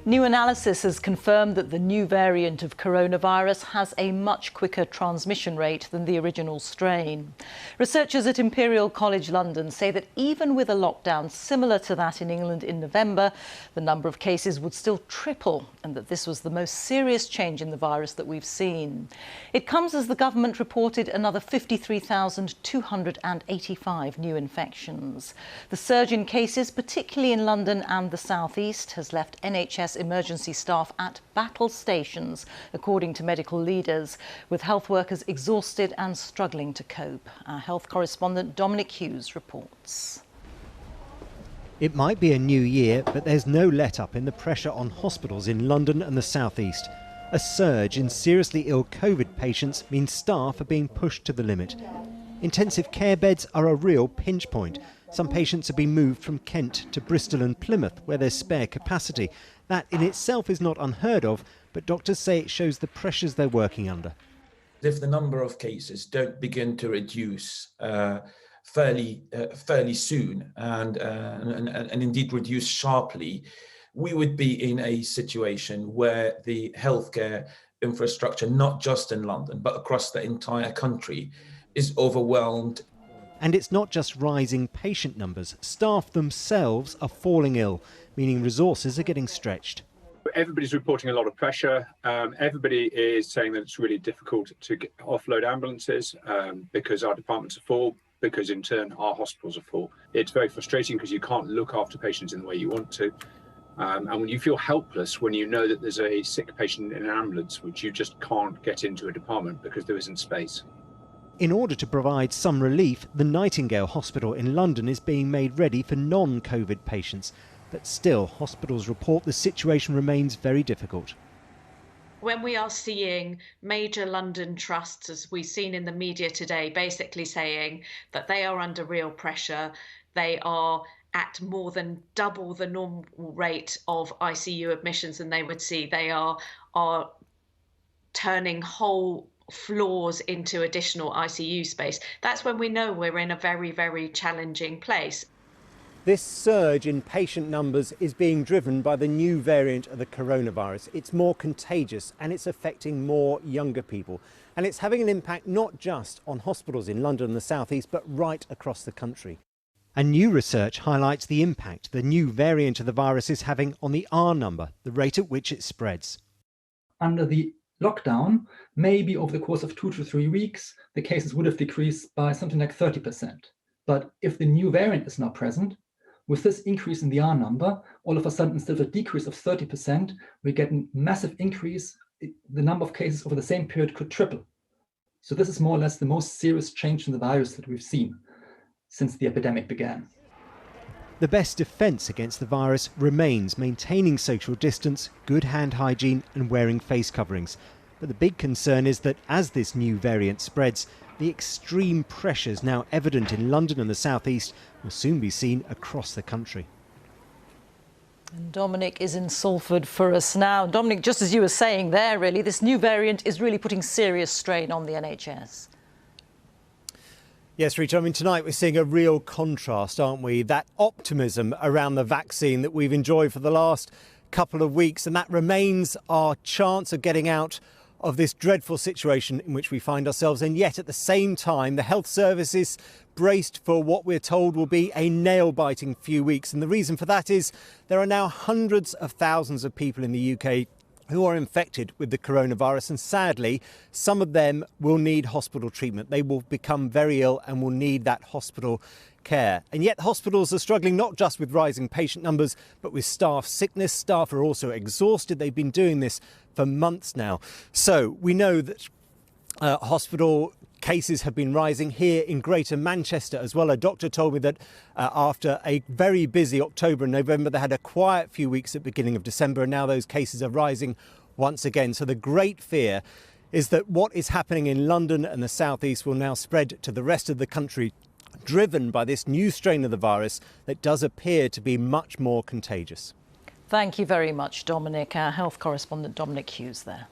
New analysis has confirmed that the new variant of coronavirus has a much quicker transmission rate than the original strain. Researchers at Imperial College London say that even with a lockdown similar to that in England in November, the number of cases would still triple, and that this was the most serious change in the virus that we've seen. It comes as the government reported another 53,285 new infections. The surge in cases, particularly in London and the South East, has left NHS emergency staff at battle stations, according to medical leaders, with health workers exhausted and struggling to cope. Our health correspondent Dominic Hughes reports. It might be a new year, but there's no let-up in the pressure on hospitals in London and the South East. A surge in seriously ill COVID patients means staff are being pushed to the limit. Intensive care beds are a real pinch point. Some patients have been moved from Kent to Bristol and Plymouth, where there's spare capacity. That in itself is not unheard of, but doctors say it shows the pressures they're working under. If the number of cases don't begin to reduce fairly soon and indeed reduce sharply, we would be in a situation where the healthcare infrastructure, not just in London, but across the entire country, is overwhelmed. And it's not just rising patient numbers. Staff themselves are falling ill, meaning resources are getting stretched. Everybody's reporting a lot of pressure. Everybody is saying that it's really difficult to offload ambulances because our departments are full, because in turn our hospitals are full. It's very frustrating because you can't look after patients in the way you want to. And when you feel helpless, when you know that there's a sick patient in an ambulance, which you just can't get into a department because there isn't space. In order to provide some relief, the Nightingale Hospital in London is being made ready for non-COVID patients. But still, hospitals report the situation remains very difficult. When we are seeing major London trusts, as we've seen in the media today, basically saying that they are under real pressure, they are at more than double the normal rate of ICU admissions than they would see. They are turning whole floors into additional ICU space. That's when we know we're in a very, very challenging place. This surge in patient numbers is being driven by the new variant of the coronavirus. It's more contagious and it's affecting more younger people. And it's having an impact not just on hospitals in London and the South East, but right across the country. And new research highlights the impact the new variant of the virus is having on the R number, the rate at which it spreads. Under the lockdown, maybe over the course of 2 to 3 weeks, the cases would have decreased by something like 30%. But if the new variant is now present, with this increase in the R number, all of a sudden, instead of a decrease of 30%, we get a massive increase. The number of cases over the same period could triple. So this is more or less the most serious change in the virus that we've seen since the epidemic began. The best defence against the virus remains maintaining social distance, good hand hygiene and wearing face coverings. But the big concern is that as this new variant spreads, the extreme pressures now evident in London and the South East will soon be seen across the country. And Dominic is in Salford for us now. Dominic, just as you were saying there, really, this new variant is really putting serious strain on the NHS. Yes, Reeta, I mean, tonight we're seeing a real contrast, aren't we? That optimism around the vaccine that we've enjoyed for the last couple of weeks, and that remains our chance of getting out of this dreadful situation in which we find ourselves. And yet at the same time, the health service is braced for what we're told will be a nail-biting few weeks. And the reason for that is there are now hundreds of thousands of people in the UK who are infected with the coronavirus, and sadly some of them will need hospital treatment. They will become very ill and will need that hospital care. And yet hospitals are struggling not just with rising patient numbers but with staff sickness. Staff are also exhausted. They've been doing this for months now. So we know that hospital cases have been rising here in Greater Manchester as well. A doctor told me that after a very busy October and November, they had a quiet few weeks at the beginning of December, and now those cases are rising once again. So the great fear is that what is happening in London and the South East will now spread to the rest of the country, driven by this new strain of the virus that does appear to be much more contagious. Thank you very much, Dominic. Our health correspondent Dominic Hughes there.